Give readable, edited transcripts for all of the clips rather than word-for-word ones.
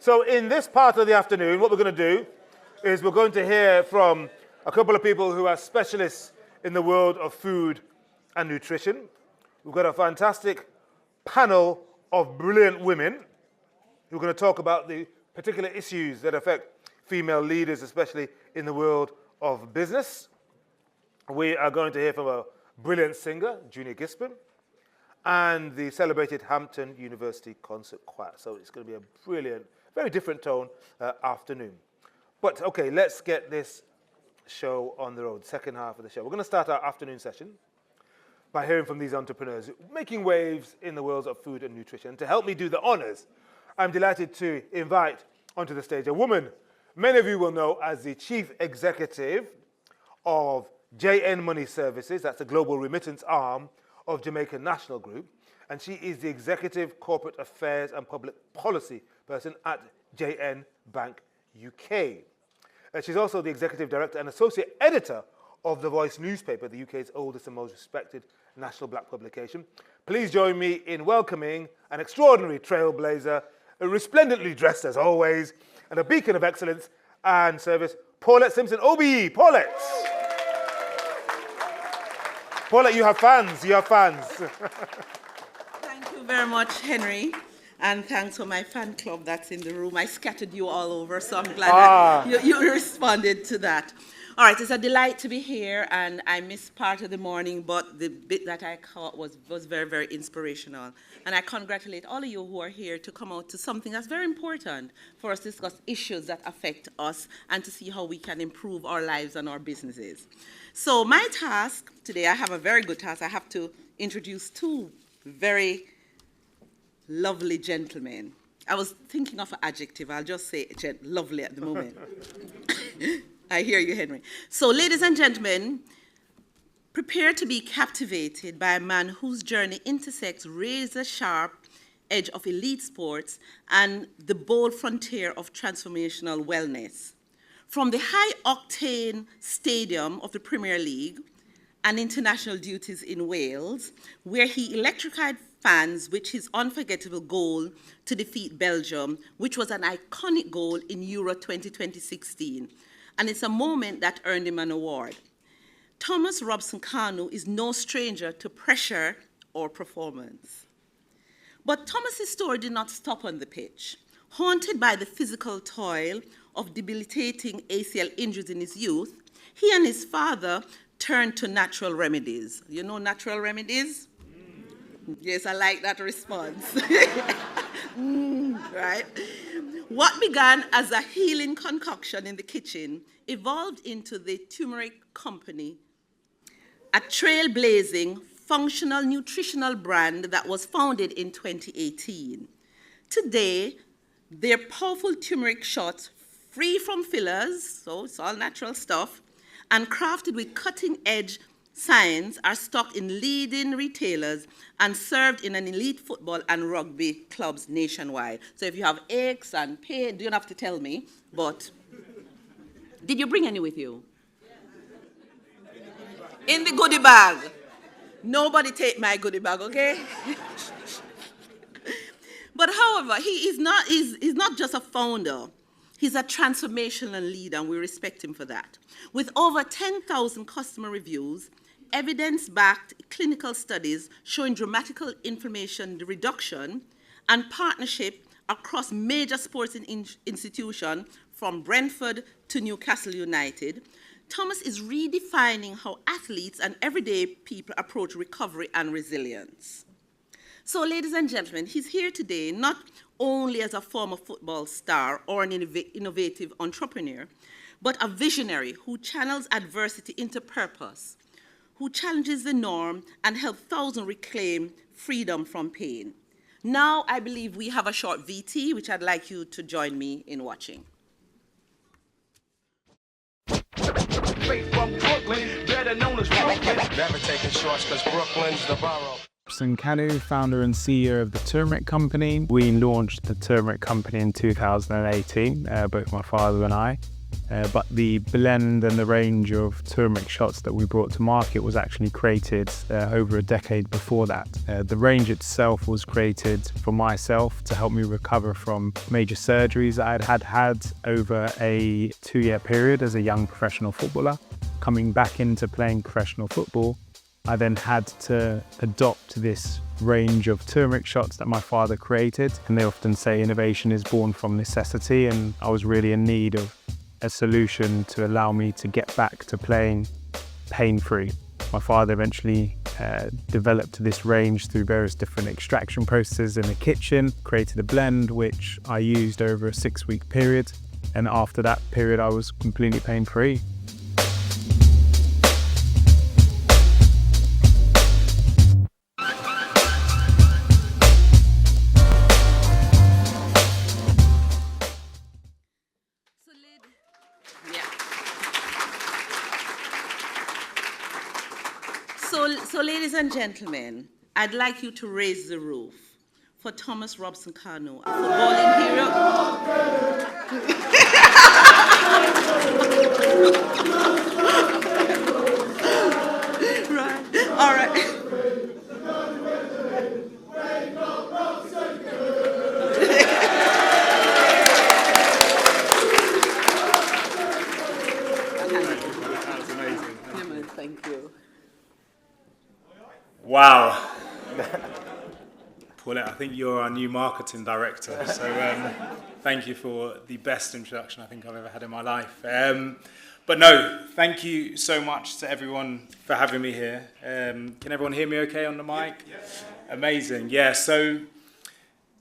So in this part of the afternoon, what we're going to do is we're going to hear from a couple of people who are specialists in the world of food and nutrition. We've got a fantastic panel of brilliant women who are going to talk about the particular issues that affect female leaders, especially in the world of business. We are going to hear from a brilliant singer, Junior Gispen, and the celebrated Hampton University Concert Choir. So it's going to be a brilliant, very different tone afternoon. But okay, let's get this show on the road, second half of the show. We're going to start our afternoon session by hearing from these entrepreneurs making waves in the world of food and nutrition. To help me do the honors, I'm delighted to invite onto the stage a woman many of you will know as the Chief Executive of JN Money Services. That's the global remittance arm of Jamaican National Group. And she is the Executive Corporate Affairs and Public Policy person at JN Bank UK. She's also the Executive Director and Associate Editor of The Voice newspaper, the UK's oldest and most respected national black publication. Please join me in welcoming an extraordinary trailblazer, resplendently dressed as always, and a beacon of excellence and service, Paulette Simpson, OBE. Paulette. Paulette, you have fans. You have fans. Thank you very much, Henry. And thanks for my fan club that's in the room. I scattered you all over, so I'm glad that you responded to that. All right, it's a delight to be here, and I missed part of the morning, but the bit that I caught was very, very inspirational. And I congratulate all of you who are here to come out to something that's very important for us to discuss issues that affect us and to see how we can improve our lives and our businesses. So my task today, I have a very good task. I have to introduce two very lovely gentlemen. I was thinking of an adjective. I'll just say lovely at the moment. I hear you, Henry. So, ladies and gentlemen, prepare to be captivated by a man whose journey intersects razor-sharp edge of elite sports and the bold frontier of transformational wellness. From the high-octane stadium of the Premier League and international duties in Wales, where he electrified fans with his unforgettable goal to defeat Belgium, which was an iconic goal in Euro 2016. And it's a moment that earned him an award. Thomas Robson Kanu is no stranger to pressure or performance. But Thomas's story did not stop on the pitch. Haunted by the physical toil of debilitating ACL injuries in his youth, he and his father turned to natural remedies. You know natural remedies? Yes, I like that response. Right? What began as a healing concoction in the kitchen evolved into the Tumeric Company, a trailblazing, functional nutritional brand that was founded in 2018. Today, their powerful turmeric shots, free from fillers, so it's all natural stuff, and crafted with cutting-edge science, are stocked in leading retailers and served in an elite football and rugby clubs nationwide. So if you have aches and pain, you don't have to tell me, but did you bring any with you? In the goodie bag. Nobody take my goodie bag, okay? But however, he's not just a founder. He's a transformational leader, and we respect him for that. With over 10,000 customer reviews, evidence-backed clinical studies showing dramatic inflammation reduction, and partnership across major sports institutions from Brentford to Newcastle United, Thomas is redefining how athletes and everyday people approach recovery and resilience. So, ladies and gentlemen, he's here today not only as a former football star or an innovative entrepreneur, but a visionary who channels adversity into purpose, who challenges the norm and helps thousands reclaim freedom from pain. Now, I believe we have a short VT, which I'd like you to join me in watching. Straight from Brooklyn, better known as Brooklyn. Never taking shorts because Brooklyn's the borough. Robson Kanu, founder and CEO of the Tumeric Company. We launched the Tumeric Company in 2018, both my father and I. but the blend and the range of turmeric shots that we brought to market was actually created over a decade before that. The range itself was created for myself to help me recover from major surgeries that I'd had over a 2-year period as a young professional footballer. Coming back into playing professional football, I then had to adopt this range of turmeric shots that my father created. And they often say innovation is born from necessity, and I was really in need of a solution to allow me to get back to playing pain-free. My father eventually developed this range through various different extraction processes in the kitchen, created a blend which I used over a 6-week period. And after that period, I was completely pain-free. So ladies and gentlemen, I'd like you to raise the roof for Thomas Robson Kanu, a footballing hero. Right. All right. Thank you. Wow. Paulette, I think you're our new marketing director, so thank you for the best introduction I think I've ever had in my life. But no, thank you so much to everyone for having me here. Can everyone hear me okay on the mic? Yes. Amazing, yeah. So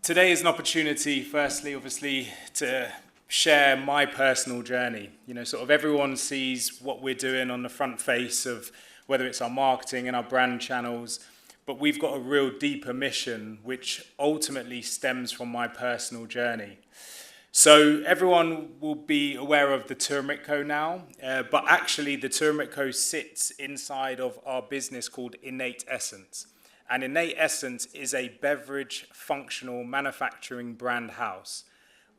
today is an opportunity, firstly, obviously, to share my personal journey. You know, sort of everyone sees what we're doing on the front face of whether it's our marketing and our brand channels, but we've got a real deeper mission, which ultimately stems from my personal journey. So everyone will be aware of the Tumeric Co now, but actually the Tumeric Co sits inside of our business called Innate Essence. And Innate Essence is a beverage functional manufacturing brand house.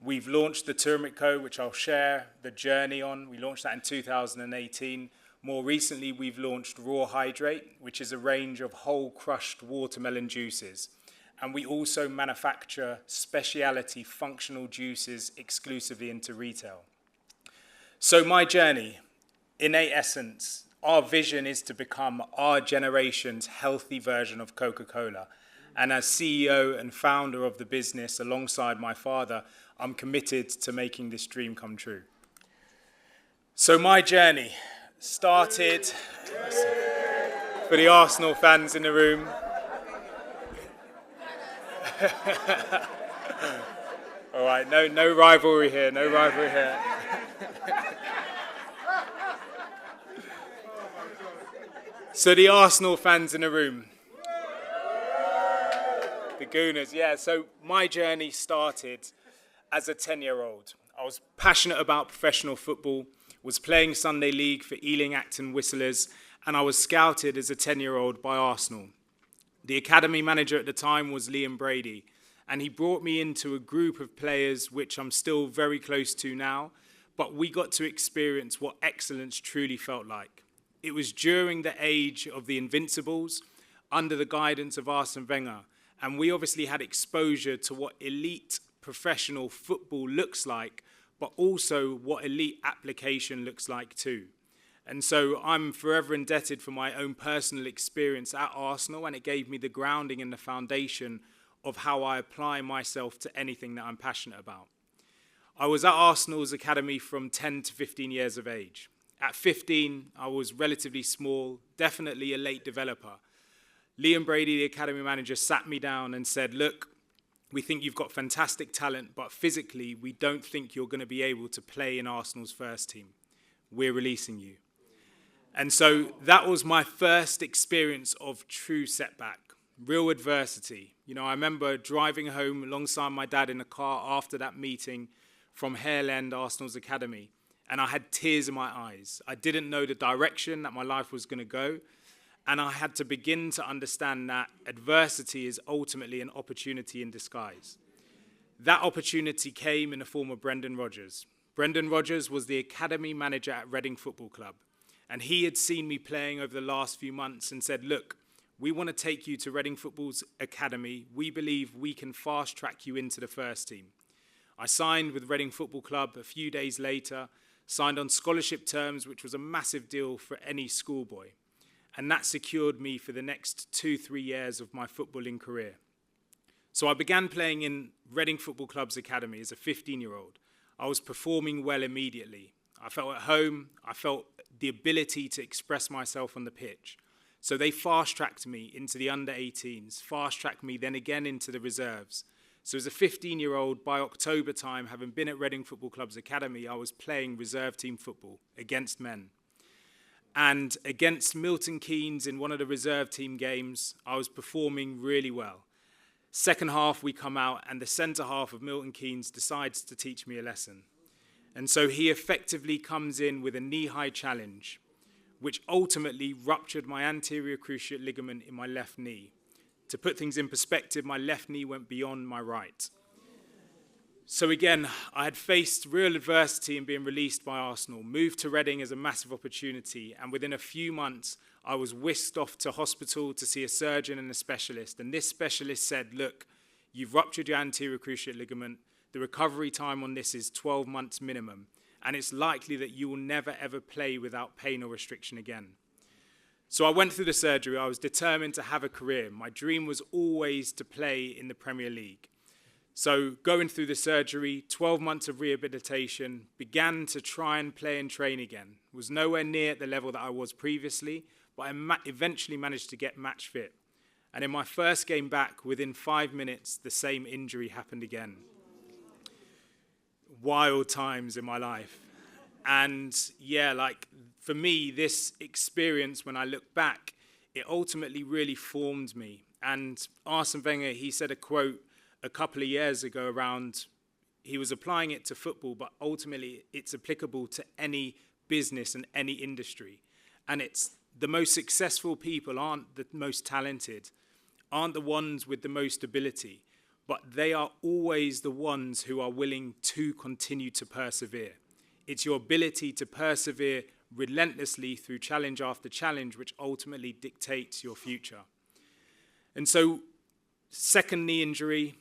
We've launched the Tumeric Co, which I'll share the journey on. We launched that in 2018. More recently, we've launched Raw Hydrate, which is a range of whole crushed watermelon juices. And we also manufacture specialty functional juices exclusively into retail. So my journey, Innate Essence, our vision is to become our generation's healthy version of Coca-Cola. And as CEO and founder of the business alongside my father, I'm committed to making this dream come true. So my journey started, for the Arsenal fans in the room, all right, no rivalry here, no rivalry here. So the Arsenal fans in the room, the Gooners, yeah, so my journey started as a 10-year-old. I was passionate about professional football, was playing Sunday League for Ealing Acton Whistlers, and I was scouted as a 10-year-old by Arsenal. The academy manager at the time was Liam Brady, and he brought me into a group of players which I'm still very close to now, but we got to experience what excellence truly felt like. It was during the age of the Invincibles, under the guidance of Arsene Wenger, and we obviously had exposure to what elite professional football looks like, but also what elite application looks like too. And so I'm forever indebted for my own personal experience at Arsenal, and it gave me the grounding and the foundation of how I apply myself to anything that I'm passionate about. I was at Arsenal's academy from 10 to 15 years of age. At 15, I was relatively small, definitely a late developer. Liam Brady, the academy manager, sat me down and said, look, we think you've got fantastic talent, but physically, we don't think you're going to be able to play in Arsenal's first team. We're releasing you. And so that was my first experience of true setback, real adversity. You know, I remember driving home alongside my dad in a car after that meeting from Hale End, Arsenal's academy, and I had tears in my eyes. I didn't know the direction that my life was going to go, and I had to begin to understand that adversity is ultimately an opportunity in disguise. That opportunity came in the form of Brendan Rodgers. Brendan Rodgers was the academy manager at Reading Football Club, and he had seen me playing over the last few months and said, look, we want to take you to Reading Football's academy. We believe we can fast track you into the first team. I signed with Reading Football Club a few days later, signed on scholarship terms, which was a massive deal for any schoolboy. And that secured me for the next 2-3 years of my footballing career. So I began playing in Reading Football Club's academy as a 15-year-old. I was performing well immediately. I felt at home. I felt the ability to express myself on the pitch. So they fast-tracked me into the under-18s, fast-tracked me then again into the reserves. So as a 15-year-old, by October time, having been at Reading Football Club's academy, I was playing reserve team football against men. And against Milton Keynes in one of the reserve team games, I was performing really well. Second half, we come out, and the centre half of Milton Keynes decides to teach me a lesson. And so he effectively comes in with a knee-high challenge, which ultimately ruptured my anterior cruciate ligament in my left knee. To put things in perspective, my left knee went beyond my right. So again, I had faced real adversity in being released by Arsenal, moved to Reading as a massive opportunity, and within a few months, I was whisked off to hospital to see a surgeon and a specialist. And this specialist said, look, you've ruptured your anterior cruciate ligament. The recovery time on this is 12 months minimum, and it's likely that you will never, ever play without pain or restriction again. So I went through the surgery. I was determined to have a career. My dream was always to play in the Premier League. So going through the surgery, 12 months of rehabilitation, began to try and play and train again. Was nowhere near at the level that I was previously, but I eventually managed to get match fit. And in my first game back, within 5 minutes, the same injury happened again. Wild times in my life. And yeah, like for me, this experience, when I look back, it ultimately really formed me. And Arsene Wenger, he said a quote a couple of years ago around, he was applying it to football, but ultimately it's applicable to any business and any industry. And it's the most successful people aren't the most talented, aren't the ones with the most ability, but they are always the ones who are willing to continue to persevere. It's your ability to persevere relentlessly through challenge after challenge which ultimately dictates your future. And so, second knee injury,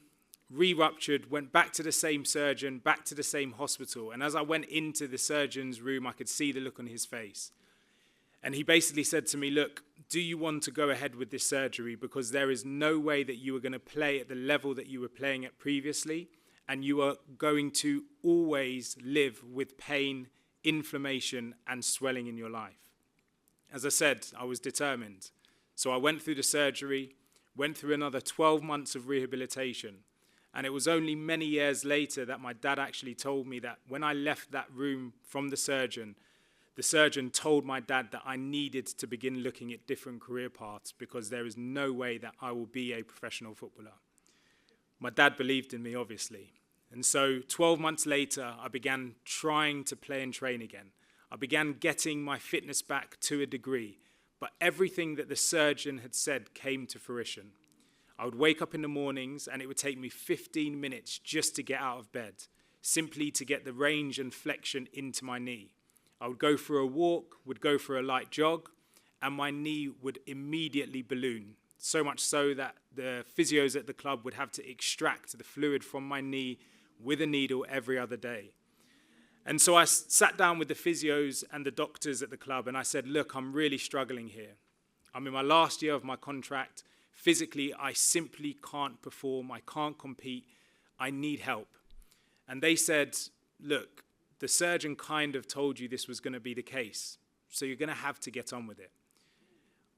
re-ruptured, went back to the same surgeon, back to the same hospital. And as I went into the surgeon's room, I could see the look on his face. And he basically said to me, look, do you want to go ahead with this surgery? Because there is no way that you are going to play at the level that you were playing at previously. And you are going to always live with pain, inflammation, and swelling in your life. As I said, I was determined. So I went through the surgery, went through another 12 months of rehabilitation. And it was only many years later that my dad actually told me that when I left that room from the surgeon told my dad that I needed to begin looking at different career paths because there is no way that I will be a professional footballer. My dad believed in me, obviously. And so 12 months later, I began trying to play and train again. I began getting my fitness back to a degree, but everything that the surgeon had said came to fruition. I would wake up in the mornings and it would take me 15 minutes just to get out of bed, simply to get the range and flexion into my knee. I would go for a walk, would go for a light jog, and my knee would immediately balloon. So much so that the physios at the club would have to extract the fluid from my knee with a needle every other day. And so I sat down with the physios and the doctors at the club and I said, look, I'm really struggling here. I'm in my last year of my contract. Physically, I simply can't perform. I can't compete. I need help. And they said, look, the surgeon kind of told you this was going to be the case, so you're going to have to get on with it.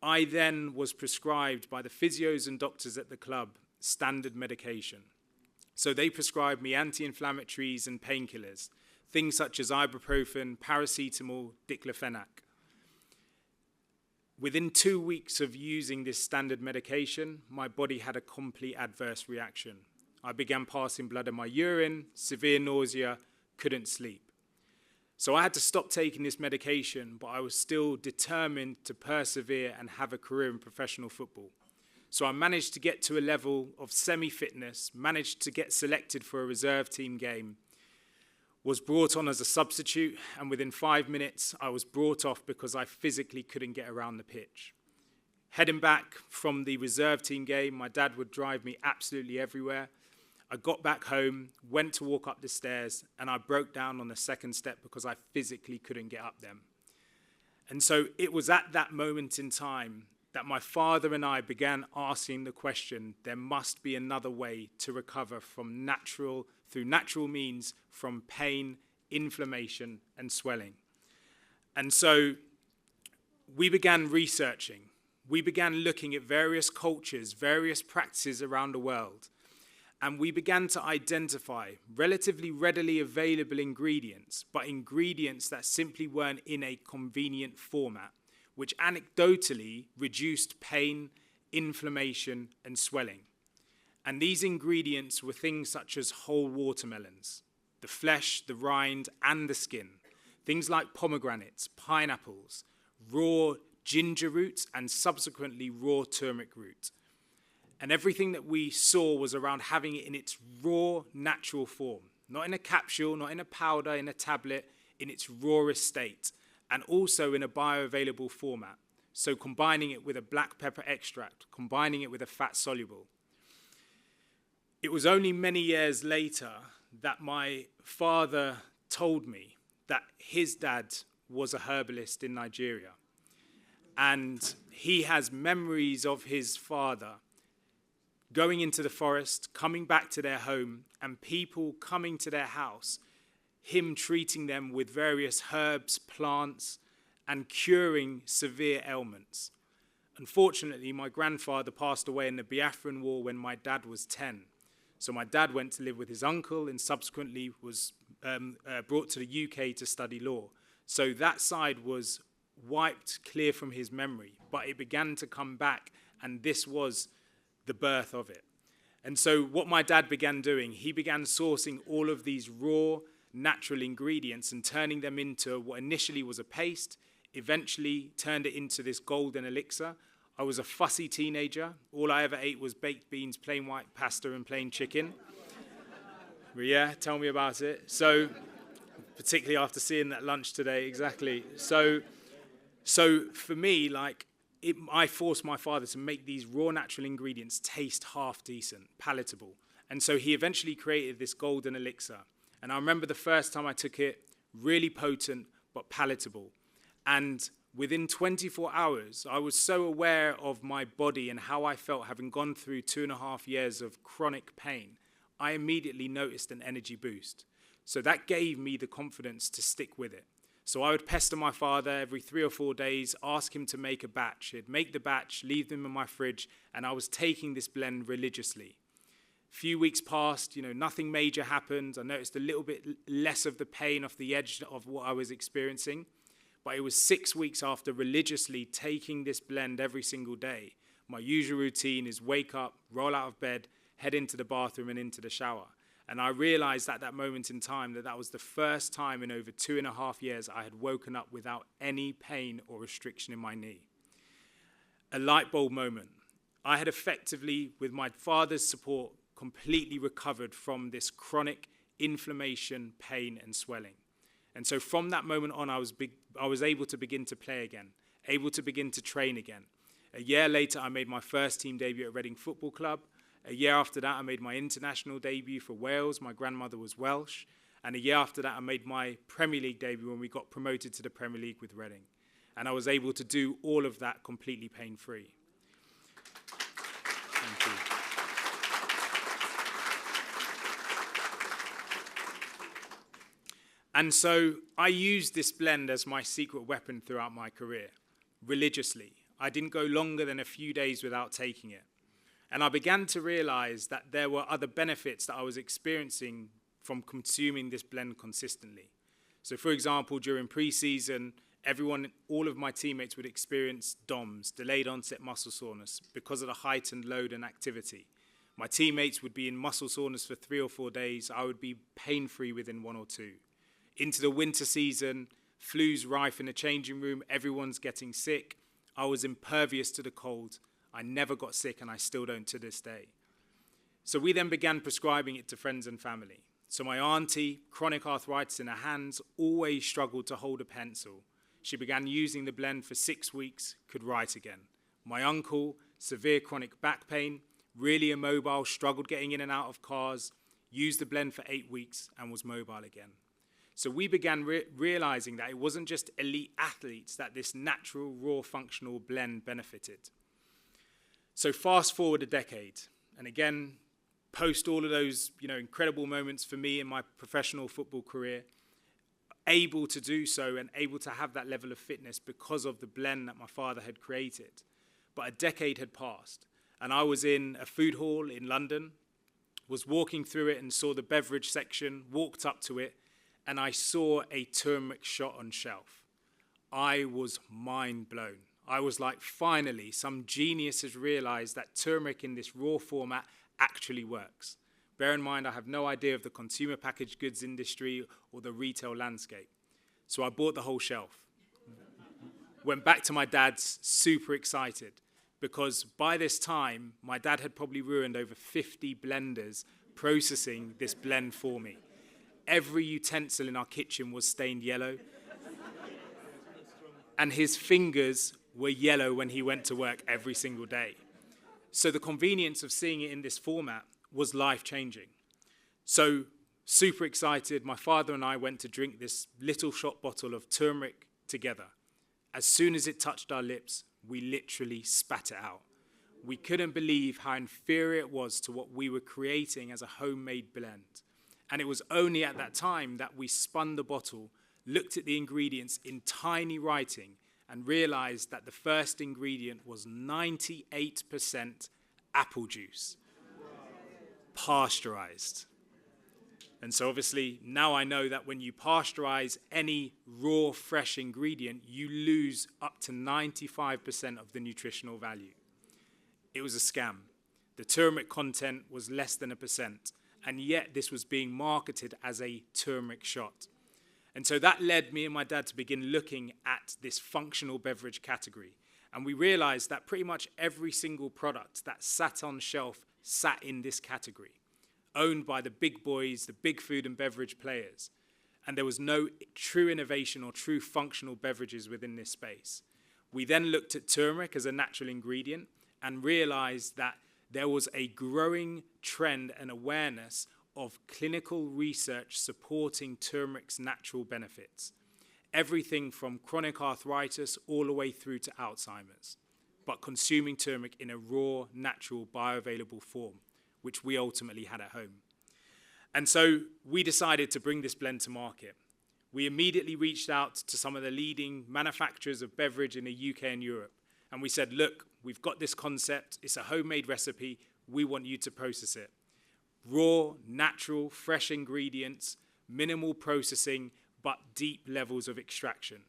I then was prescribed by the physios and doctors at the club standard medication. So they prescribed me anti-inflammatories and painkillers, things such as ibuprofen, paracetamol, diclofenac. Within 2 weeks of using this standard medication, my body had a complete adverse reaction. I began passing blood in my urine, severe nausea, couldn't sleep. So I had to stop taking this medication, but I was still determined to persevere and have a career in professional football. So I managed to get to a level of semi-fitness, managed to get selected for a reserve team game, was brought on as a substitute, and within 5 minutes, I was brought off because I physically couldn't get around the pitch. Heading back from the reserve team game, my dad would drive me absolutely everywhere. I got back home, went to walk up the stairs, and I broke down on the second step because I physically couldn't get up them. And so it was at that moment in time that my father and I began asking the question, there must be another way to recover through natural means from pain, inflammation, and swelling. And so we began researching. We began looking at various cultures, various practices around the world, and we began to identify relatively readily available ingredients, but ingredients that simply weren't in a convenient format, which anecdotally reduced pain, inflammation, and swelling. And these ingredients were things such as whole watermelons, the flesh, the rind, and the skin, things like pomegranates, pineapples, raw ginger roots, and subsequently raw turmeric root. And everything that we saw was around having it in its raw, natural form, not in a capsule, not in a powder, in a tablet, in its rawest state, and also in a bioavailable format. So combining it with a black pepper extract, combining it with a fat soluble. It was only many years later that my father told me that his dad was a herbalist in Nigeria. And he has memories of his father going into the forest, coming back to their home, and people coming to their house, him treating them with various herbs, plants, and curing severe ailments. Unfortunately, my grandfather passed away in the Biafran War when my dad was 10. So my dad went to live with his uncle and subsequently was brought to the UK to study law. So that side was wiped clear from his memory, but it began to come back, and this was the birth of it. And so what my dad began doing, he began sourcing all of these raw, natural ingredients and turning them into what initially was a paste, eventually turned it into this golden elixir. I was a fussy teenager. All I ever ate was baked beans, plain white pasta, and plain chicken. But yeah, tell me about it. So, particularly after seeing that lunch today, exactly. So for me, I forced my father to make these raw natural ingredients taste half decent, palatable. And so he eventually created this golden elixir. And I remember the first time I took it, really potent, but palatable. And within 24 hours, I was so aware of my body and how I felt having gone through 2.5 years of chronic pain, I immediately noticed an energy boost. So that gave me the confidence to stick with it. So I would pester my father every 3 or 4 days, ask him to make a batch. He'd make the batch, leave them in my fridge, and I was taking this blend religiously. A few weeks passed, nothing major happened. I noticed a little bit less of the pain off the edge of what I was experiencing. But it was 6 weeks after religiously taking this blend every single day. My usual routine is wake up, roll out of bed, head into the bathroom and into the shower. And I realized at that moment in time that was the first time in over 2.5 years I had woken up without any pain or restriction in my knee. A light bulb moment. I had effectively, with my father's support, completely recovered from this chronic inflammation, pain, and swelling. And so from that moment on, I was able to begin to play again, able to begin to train again. A year later, I made my first team debut at Reading Football Club. A year after that, I made my international debut for Wales. My grandmother was Welsh. And a year after that, I made my Premier League debut when we got promoted to the Premier League with Reading. And I was able to do all of that completely pain-free. Thank you. And so I used this blend as my secret weapon throughout my career, religiously. I didn't go longer than a few days without taking it. And I began to realize that there were other benefits that I was experiencing from consuming this blend consistently. So for example, during pre-season, all of my teammates would experience DOMS, delayed onset muscle soreness, because of the heightened load and activity. My teammates would be in muscle soreness for 3 or 4 days. I would be pain-free within 1 or 2. Into the winter season, flu's rife in the changing room, everyone's getting sick. I was impervious to the cold. I never got sick, and I still don't to this day. So we then began prescribing it to friends and family. So my auntie, chronic arthritis in her hands, always struggled to hold a pencil. She began using the blend for 6 weeks, could write again. My uncle, severe chronic back pain, really immobile, struggled getting in and out of cars, used the blend for 8 weeks and was mobile again. So we began realizing that it wasn't just elite athletes that this natural, raw, functional blend benefited. So fast forward a decade, and again, post all of those, incredible moments for me in my professional football career, able to do so and able to have that level of fitness because of the blend that my father had created. But a decade had passed, and I was in a food hall in London, was walking through it and saw the beverage section, walked up to it, and I saw a turmeric shot on shelf. I was mind blown. I was like, finally, some genius has realized that turmeric in this raw format actually works. Bear in mind, I have no idea of the consumer packaged goods industry or the retail landscape. So I bought the whole shelf. Went back to my dad's super excited because by this time, my dad had probably ruined over 50 blenders processing this blend for me. Every utensil in our kitchen was stained yellow. And his fingers were yellow when he went to work every single day. So the convenience of seeing it in this format was life-changing. So super excited, my father and I went to drink this little shot bottle of turmeric together. As soon as it touched our lips, we literally spat it out. We couldn't believe how inferior it was to what we were creating as a homemade blend. And it was only at that time that we spun the bottle, looked at the ingredients in tiny writing, and realized that the first ingredient was 98% apple juice, pasteurized. And so obviously now I know that when you pasteurize any raw, fresh ingredient, you lose up to 95% of the nutritional value. It was a scam. The turmeric content was less than 1%, and yet this was being marketed as a turmeric shot. And so that led me and my dad to begin looking at this functional beverage category. And we realized that pretty much every single product that sat on shelf sat in this category, owned by the big boys, the big food and beverage players. And there was no true innovation or true functional beverages within this space. We then looked at turmeric as a natural ingredient and realized that there was a growing trend and awareness of clinical research supporting turmeric's natural benefits. Everything from chronic arthritis all the way through to Alzheimer's, but consuming turmeric in a raw, natural, bioavailable form, which we ultimately had at home. And so we decided to bring this blend to market. We immediately reached out to some of the leading manufacturers of beverage in the UK and Europe. And we said, look, we've got this concept. It's a homemade recipe. We want you to process it. Raw, natural, fresh ingredients, minimal processing, but deep levels of extraction.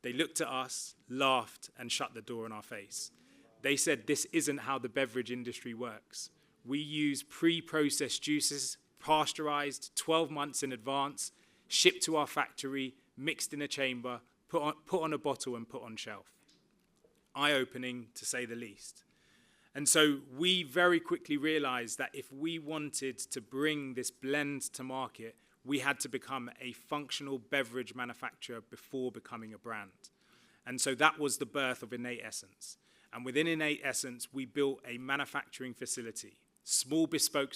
They looked at us, laughed, and shut the door in our face. They said, this isn't how the beverage industry works. We use pre-processed juices, pasteurized 12 months in advance, shipped to our factory, mixed in a chamber, put on a bottle and put on shelf. Eye-opening, to say the least. And so we very quickly realized that if we wanted to bring this blend to market, we had to become a functional beverage manufacturer before becoming a brand. And so that was the birth of Innate Essence. And within Innate Essence, we built a manufacturing facility, small bespoke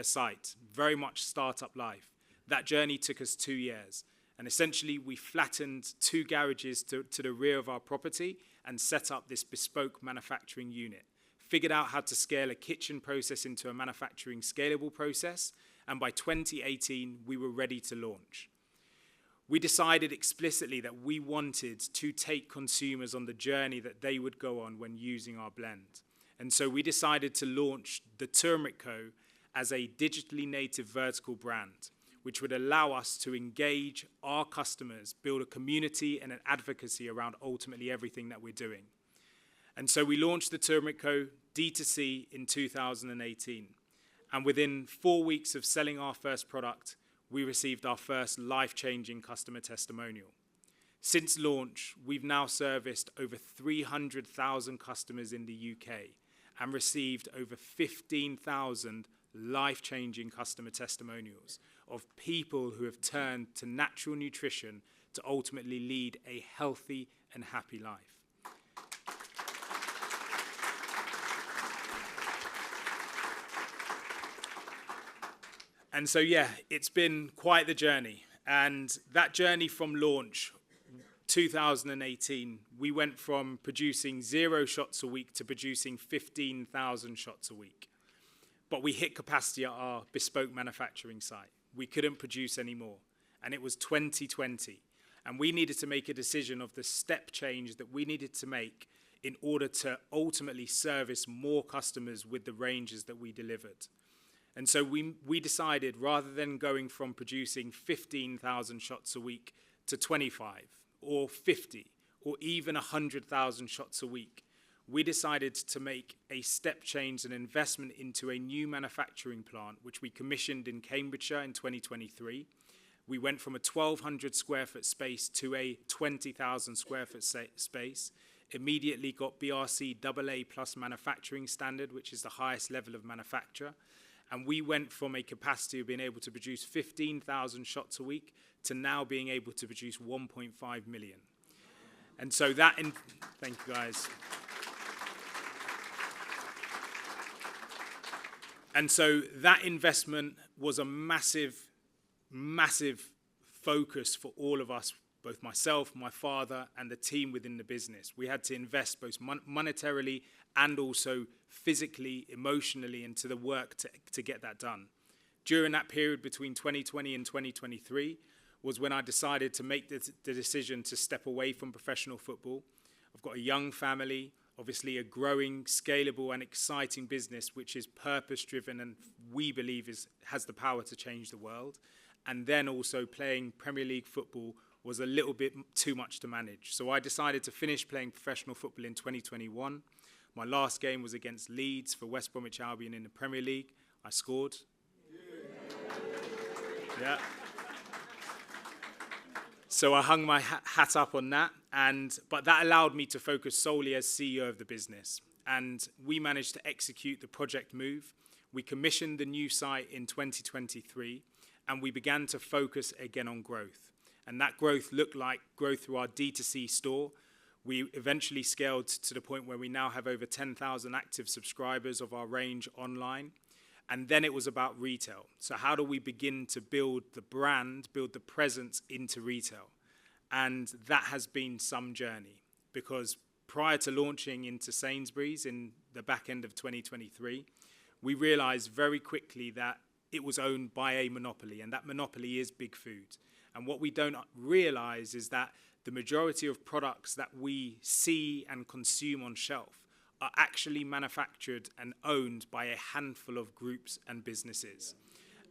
site, very much startup life. That journey took us 2 years. And essentially, we flattened 2 garages to the rear of our property and set up this bespoke manufacturing unit. Figured out how to scale a kitchen process into a manufacturing scalable process, and by 2018, we were ready to launch. We decided explicitly that we wanted to take consumers on the journey that they would go on when using our blend. And so we decided to launch the Tumeric Co as a digitally native vertical brand, which would allow us to engage our customers, build a community and an advocacy around ultimately everything that we're doing. And so we launched the Tumeric Co D2C in 2018. And within 4 weeks of selling our first product, we received our first life-changing customer testimonial. Since launch, we've now serviced over 300,000 customers in the UK and received over 15,000 life-changing customer testimonials, of people who have turned to natural nutrition to ultimately lead a healthy and happy life. And so, yeah, it's been quite the journey. And that journey from launch, 2018, we went from producing 0 shots a week to producing 15,000 shots a week. But we hit capacity at our bespoke manufacturing site. We couldn't produce anymore. And it was 2020. And we needed to make a decision of the step change that we needed to make in order to ultimately service more customers with the ranges that we delivered. And so we decided, rather than going from producing 15,000 shots a week to 25 or 50 or even 100,000 shots a week, we decided to make a step change and investment into a new manufacturing plant, which we commissioned in Cambridgeshire in 2023. We went from a 1,200 square foot space to a 20,000 square foot space, immediately got BRC AA plus manufacturing standard, which is the highest level of manufacture. And we went from a capacity of being able to produce 15,000 shots a week to now being able to produce 1.5 million. And so that, thank you guys. And so that investment was a massive, massive focus for all of us, both myself, my father, and the team within the business. We had to invest both monetarily and also physically, emotionally into the work to get that done. During that period between 2020 and 2023 was when I decided to make the decision to step away from professional football. I've got a young family, obviously a growing, scalable and exciting business which is purpose-driven and we believe has the power to change the world. And then also playing Premier League football was a little bit too much to manage. So I decided to finish playing professional football in 2021. My last game was against Leeds for West Bromwich Albion in the Premier League. I scored. Yeah. So I hung my hat up on that, but that allowed me to focus solely as CEO of the business. And we managed to execute the project move. We commissioned the new site in 2023, and we began to focus again on growth. And that growth looked like growth through our D2C store. We eventually scaled to the point where we now have over 10,000 active subscribers of our range online. And then it was about retail. So how do we begin to build the brand, build the presence into retail? And that has been some journey, because prior to launching into Sainsbury's in the back end of 2023, we realized very quickly that it was owned by a monopoly, and that monopoly is big food. And what we don't realize is that the majority of products that we see and consume on shelf are actually manufactured and owned by a handful of groups and businesses.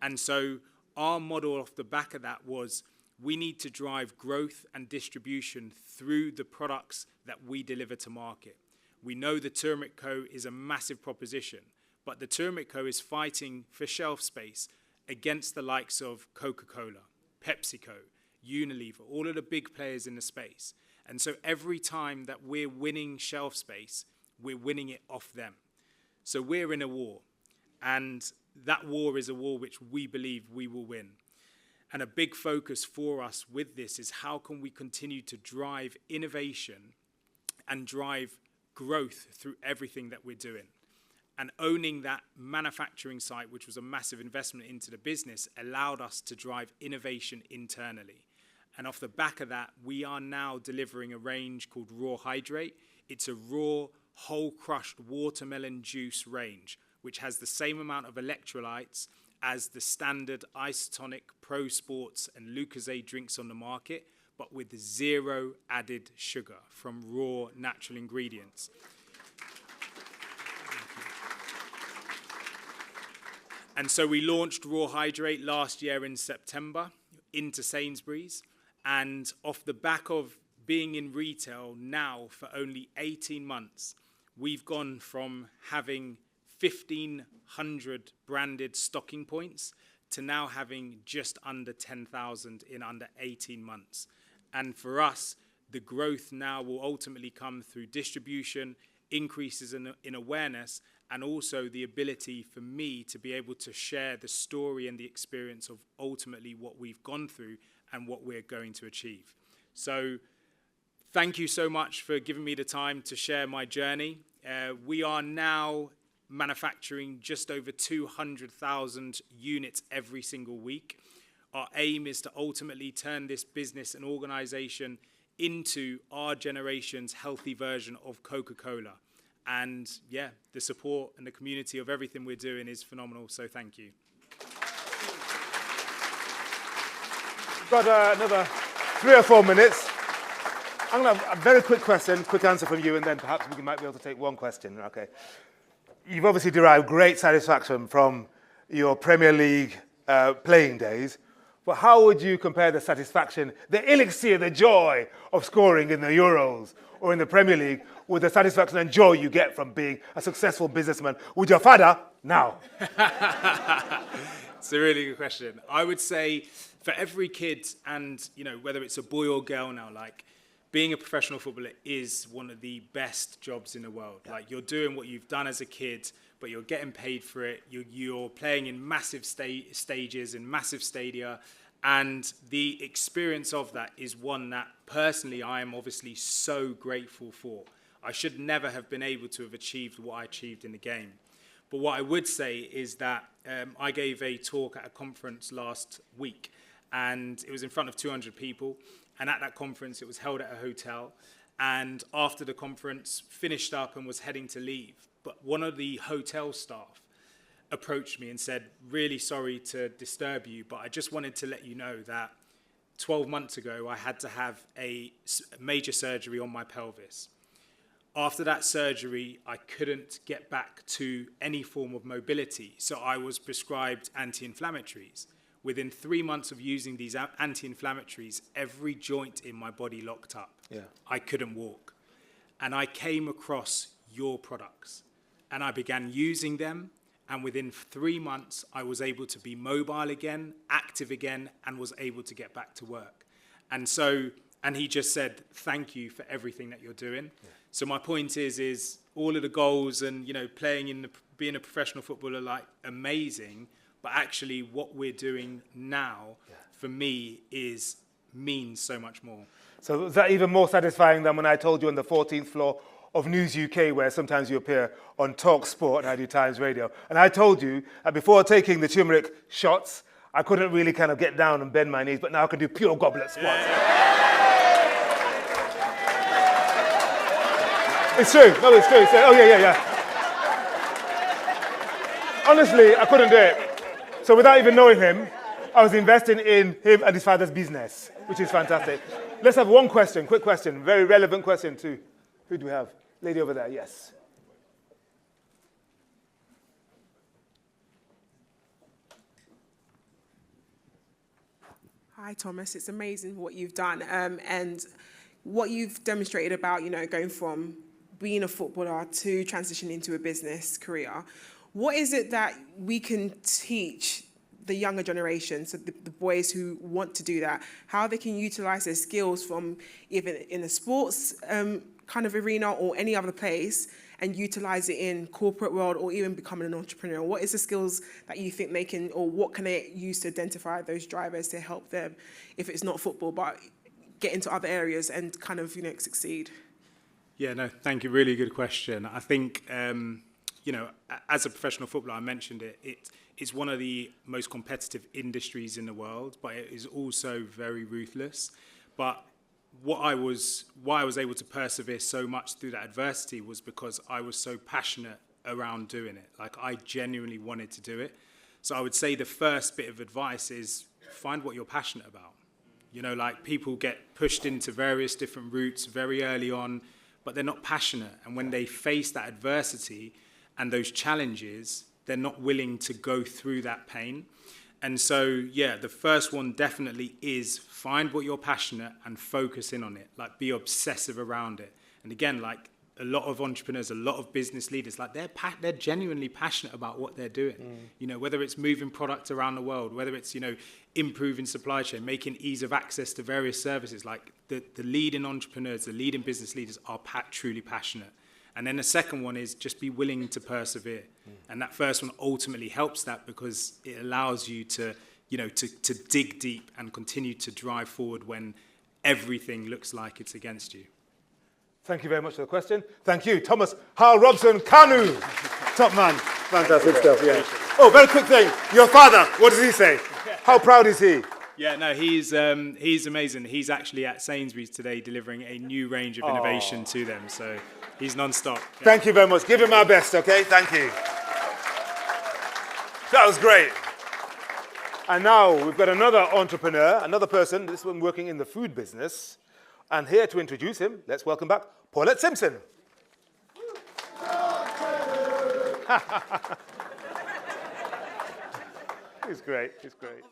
And so our model off the back of that was we need to drive growth and distribution through the products that we deliver to market. We know the Tumeric Co is a massive proposition, but the Tumeric Co is fighting for shelf space against the likes of Coca-Cola, PepsiCo, Unilever, all of the big players in the space. And so every time that we're winning shelf space, we're winning it off them. So we're in a war, and that war is a war which we believe we will win. And a big focus for us with this is how can we continue to drive innovation and drive growth through everything that we're doing. And owning that manufacturing site, which was a massive investment into the business, allowed us to drive innovation internally. And off the back of that, we are now delivering a range called Raw Hydrate. It's a raw, whole crushed watermelon juice range, which has the same amount of electrolytes as the standard isotonic, Pro Sports and Lucozade drinks on the market, but with 0 added sugar from raw natural ingredients. And so we launched Raw Hydrate last year in September into Sainsbury's. And off the back of being in retail now for only 18 months, we've gone from having 1,500 branded stocking points to now having just under 10,000 in under 18 months. And for us, the growth now will ultimately come through distribution, increases in awareness, and also the ability for me to be able to share the story and the experience of ultimately what we've gone through and what we're going to achieve. So thank you so much for giving me the time to share my journey. We are now manufacturing just over 200,000 units every single week. Our aim is to ultimately turn this business and organization into our generation's healthy version of Coca-Cola. And yeah, the support and the community of everything we're doing is phenomenal, so thank you. Got another 3 or 4 minutes. I'm going to have a very quick question, quick answer from you, and then perhaps we might be able to take one question. Okay. You've obviously derived great satisfaction from your Premier League playing days, but how would you compare the satisfaction, the elixir, the joy of scoring in the Euros or in the Premier League with the satisfaction and joy you get from being a successful businessman with your father now? It's a really good question. I would say for every kid, and whether it's a boy or girl now, like, being a professional footballer is one of the best jobs in the world. Yeah. Like, you're doing what you've done as a kid, but you're getting paid for it. You're playing in massive stages, in massive stadia. And the experience of that is one that personally I am obviously so grateful for. I should never have been able to have achieved what I achieved in the game. But what I would say is that I gave a talk at a conference last week, and it was in front of 200 people. And at that conference, it was held at a hotel. And after the conference, finished up and was heading to leave. But one of the hotel staff approached me and said, really sorry to disturb you, but I just wanted to let you know that 12 months ago, I had to have a major surgery on my pelvis. After that surgery, I couldn't get back to any form of mobility. So I was prescribed anti-inflammatories. Within 3 months of using these anti-inflammatories, every joint in my body locked up. Yeah. I couldn't walk. And I came across your products and I began using them. And within 3 months, I was able to be mobile again, active again, and was able to get back to work. And he just said, thank you for everything that you're doing. Yeah. So my point is all of the goals and, being a professional footballer, like, amazing. But actually what we're doing now, for me, means so much more. So is that even more satisfying than when I told you on the 14th floor of News UK, where sometimes you appear on Talk Sport and I do Times Radio. And I told you that before taking the turmeric shots, I couldn't really kind of get down and bend my knees, but now I can do pure goblet squats. Yeah. It's true. No, it's true. Oh, yeah. Honestly, I couldn't do it. So without even knowing him, I was investing in him and his father's business, which is fantastic. Let's have one question, quick question, very relevant question too. Who do we have? Lady over there, yes. Hi, Thomas. It's amazing what you've done and what you've demonstrated about, going from being a footballer to transitioning into a business career. What is it that we can teach the younger generation, so the boys who want to do that, how they can utilize their skills from even in a sports kind of arena or any other place and utilize it in corporate world or even becoming an entrepreneur? What is the skills that you think they can, or what can they use to identify those drivers to help them, if it's not football, but get into other areas and kind of, succeed? Yeah, no, thank you. Really good question. I think, as a professional footballer, I mentioned it's one of the most competitive industries in the world, but it is also very ruthless. But why I was able to persevere so much through that adversity was because I was so passionate around doing it. Like, I genuinely wanted to do it. So I would say the first bit of advice is find what you're passionate about. Like, people get pushed into various different routes very early on, but they're not passionate. And when they face that adversity and those challenges, they're not willing to go through that pain. And so, yeah, the first one definitely is find what you're passionate and focus in on it. Like, be obsessive around it. And again, like, a lot of entrepreneurs, a lot of business leaders, like, they're genuinely passionate about what they're doing. Whether it's moving product around the world, whether it's, improving supply chain, making ease of access to various services. Like, the leading entrepreneurs, the leading business leaders are truly passionate. And then the second one is just be willing to persevere. And that first one ultimately helps that because it allows you to, to dig deep and continue to drive forward when everything looks like it's against you. Thank you very much for the question. Thank you, Thomas Robson Kanu. Top man. Fantastic stuff, yeah. Oh, very quick thing. Your father, what does he say? How proud is he? Yeah, no, he's amazing. He's actually at Sainsbury's today delivering a new range of innovation to them. So he's non-stop. Yeah. Thank you very much. Give him our best, okay? Thank you. That was great. And now we've got another entrepreneur, another person, this one working in the food business. And here to introduce him, let's welcome back Paulette Simpson. He's great, he's great.